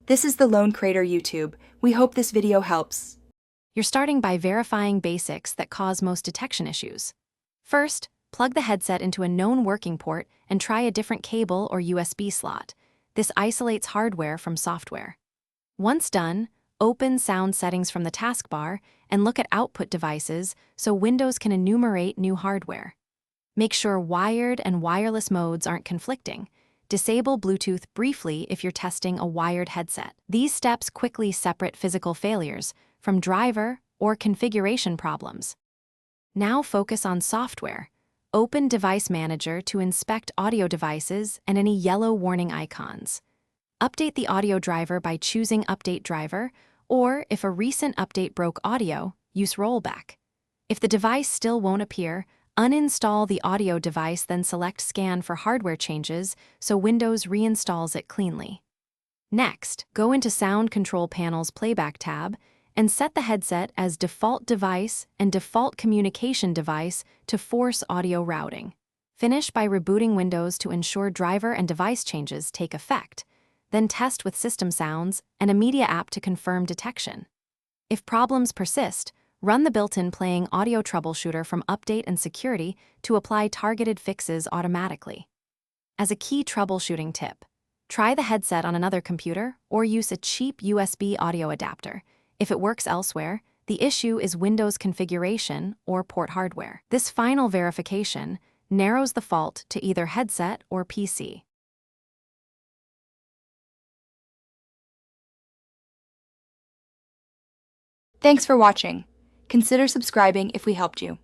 This is the Lone Crater YouTube. We hope this video helps. You're starting by verifying basics that cause most detection issues. First, plug the headset into a known working port and try a different cable or USB slot. This isolates hardware from software. Once done, open sound settings from the taskbar and look at output devices so Windows can enumerate new hardware. Make sure wired and wireless modes aren't conflicting. Disable Bluetooth briefly if you're testing a wired headset. These steps quickly separate physical failures from driver or configuration problems. Now focus on software. Open Device Manager to inspect audio devices and any yellow warning icons. Update the audio driver by choosing Update Driver, or if a recent update broke audio, use Rollback. If the device still won't appear, uninstall the audio device, then select Scan for hardware changes so Windows reinstalls it cleanly. Next, go into Sound Control Panel's Playback tab and set the headset as Default Device and Default Communication Device to force audio routing. Finish by rebooting Windows to ensure driver and device changes take effect. Then test with System Sounds and a media app to confirm detection. If problems persist, run the built-in Playing Audio Troubleshooter from Update and Security to apply targeted fixes automatically. As a key troubleshooting tip, try the headset on another computer or use a cheap USB audio adapter. If it works elsewhere, the issue is Windows configuration or port hardware. This final verification narrows the fault to either headset or PC. Thanks for watching. Consider subscribing if we helped you.